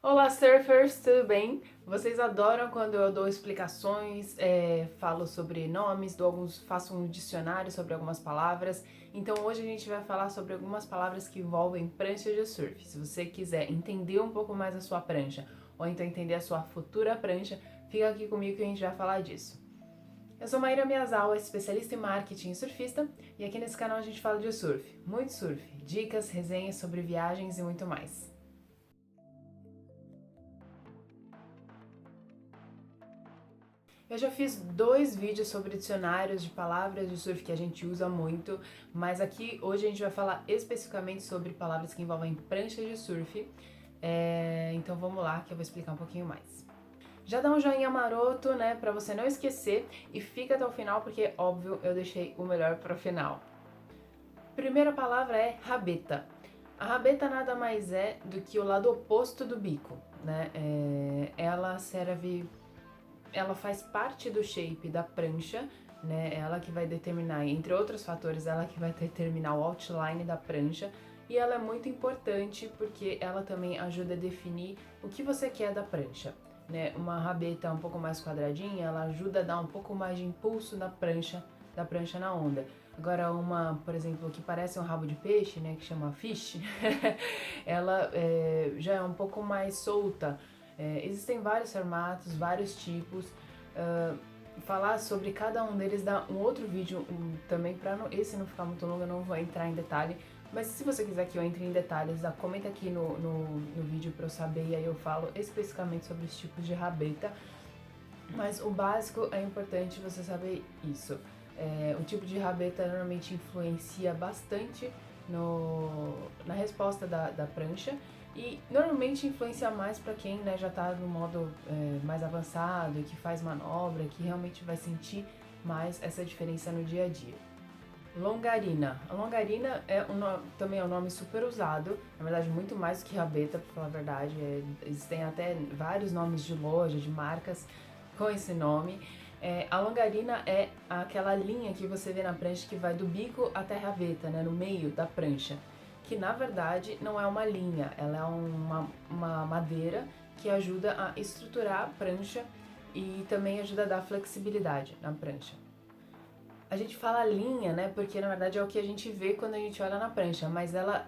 Olá, surfers, tudo bem? Vocês adoram quando eu dou explicações, falo sobre nomes, faço um dicionário sobre algumas palavras. Então hoje a gente vai falar sobre algumas palavras que envolvem prancha de surf. Se você quiser entender um pouco mais a sua prancha, ou então entender a sua futura prancha, fica aqui comigo que a gente vai falar disso. Eu sou Maíra Miyazawa, especialista em marketing e surfista, e aqui nesse canal a gente fala de surf, muito surf, dicas, resenhas sobre viagens e muito mais. Eu já fiz 2 vídeos sobre dicionários de palavras de surf que a gente usa muito, mas aqui hoje a gente vai falar especificamente sobre palavras que envolvem prancha de surf. Então vamos lá que eu vou explicar um pouquinho mais. Já dá um joinha maroto, né, pra você não esquecer e fica até o final porque, óbvio, eu deixei o melhor para o final. Primeira palavra é rabeta. A rabeta nada mais é do que o lado oposto do bico, né? Ela faz parte do shape da prancha, né? Ela que vai determinar, entre outros fatores, ela que vai determinar o outline da prancha. E ela é muito importante porque ela também ajuda a definir o que você quer da prancha, né? Uma rabeta um pouco mais quadradinha, ela ajuda a dar um pouco mais de impulso na prancha, da prancha na onda. Agora uma, por exemplo, que parece um rabo de peixe, né, que chama fish, ela já é um pouco mais solta. Existem vários formatos, vários tipos. Falar sobre cada um deles dá um outro vídeo também, para esse não ficar muito longo, eu não vou entrar em detalhe. Mas se você quiser que eu entre em detalhes, comenta aqui no vídeo para eu saber e aí eu falo especificamente sobre os tipos de rabeta. Mas o básico é importante você saber isso. O tipo de rabeta normalmente influencia bastante na resposta da prancha e normalmente influencia mais para quem, né, já está no modo mais avançado, que faz manobra, que realmente vai sentir mais essa diferença no dia a dia. Longarina. A longarina também é um nome super usado, na verdade muito mais do que rabeta, pra falar a verdade. Existem até vários nomes de loja, de marcas com esse nome. A longarina é aquela linha que você vê na prancha que vai do bico até a rabeta, né, no meio da prancha. Que na verdade não é uma linha, ela é uma madeira que ajuda a estruturar a prancha e também ajuda a dar flexibilidade na prancha. A gente fala linha, né, porque na verdade é o que a gente vê quando a gente olha na prancha, mas ela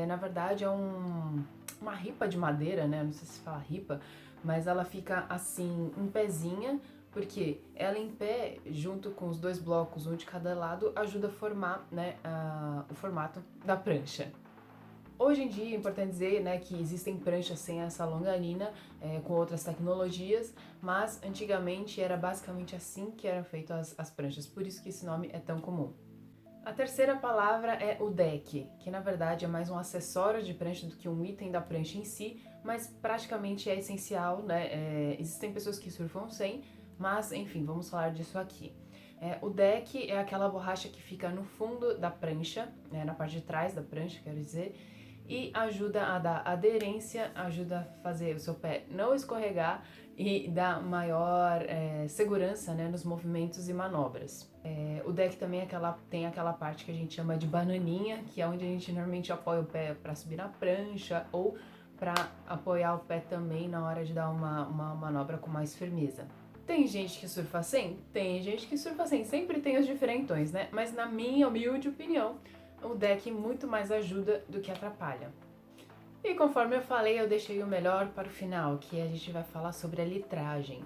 na verdade uma ripa de madeira, né, não sei se fala ripa, mas ela fica assim, em pezinha, porque ela em pé, junto com os 2 blocos, um de cada lado, ajuda a formar, né, o formato da prancha. Hoje em dia é importante dizer, né, que existem pranchas sem essa longarina, com outras tecnologias, mas antigamente era basicamente assim que eram feitas as pranchas, por isso que esse nome é tão comum. A terceira palavra é o deck, que na verdade é mais um acessório de prancha do que um item da prancha em si, mas praticamente é essencial, né? Existem pessoas que surfam sem, mas enfim, vamos falar disso aqui. O deck é aquela borracha que fica no fundo da prancha, né, na parte de trás da prancha, quero dizer, e ajuda a dar aderência, ajuda a fazer o seu pé não escorregar e dar maior segurança, né, nos movimentos e manobras. O deck também tem aquela parte que a gente chama de bananinha, que é onde a gente normalmente apoia o pé para subir na prancha ou para apoiar o pé também na hora de dar uma manobra com mais firmeza. Tem gente que surfa sem? Tem gente que surfa sem, sempre tem os diferentões, né? Mas na minha humilde opinião, o deck muito mais ajuda do que atrapalha. E conforme eu falei, eu deixei o melhor para o final, que a gente vai falar sobre a litragem.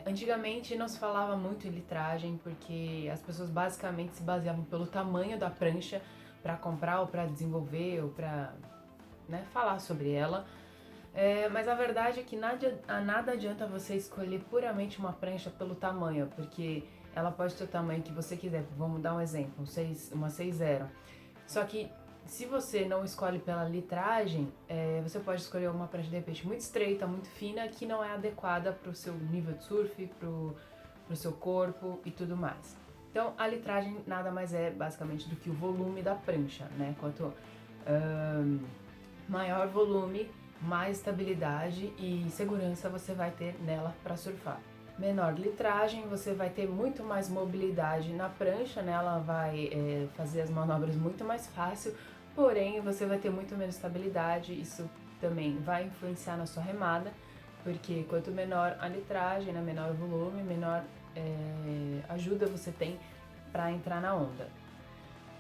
Antigamente não se falava muito em litragem porque as pessoas basicamente se baseavam pelo tamanho da prancha para comprar ou para desenvolver ou para, né, falar sobre ela. Mas a verdade é que nada adianta você escolher puramente uma prancha pelo tamanho, porque ela pode ter o tamanho que você quiser. Vamos dar um exemplo, uma 6.0. Só que se você não escolhe pela litragem, você pode escolher uma prancha de repente muito estreita, muito fina, que não é adequada para o seu nível de surf, para o seu corpo e tudo mais. Então a litragem nada mais é basicamente do que o volume da prancha, né? Quanto maior volume, mais estabilidade e segurança você vai ter nela para surfar. Menor litragem, você vai ter muito mais mobilidade na prancha, né? Ela vai fazer as manobras muito mais fácil, porém você vai ter muito menos estabilidade, isso também vai influenciar na sua remada, porque quanto menor a litragem, né, menor o volume, menor ajuda você tem para entrar na onda.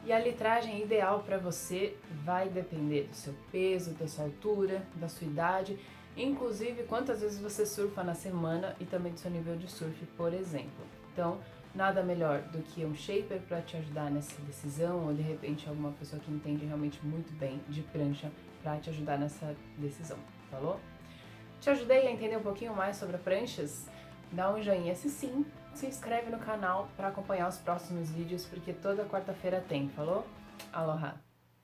E a litragem ideal para você vai depender do seu peso, da sua altura, da sua idade, inclusive quantas vezes você surfa na semana e também do seu nível de surf, por exemplo. Então, nada melhor do que um shaper para te ajudar nessa decisão, ou de repente alguma pessoa que entende realmente muito bem de prancha para te ajudar nessa decisão, falou? Te ajudei a entender um pouquinho mais sobre pranchas? Dá um joinha se sim, se inscreve no canal para acompanhar os próximos vídeos, porque toda quarta-feira tem, falou? Aloha!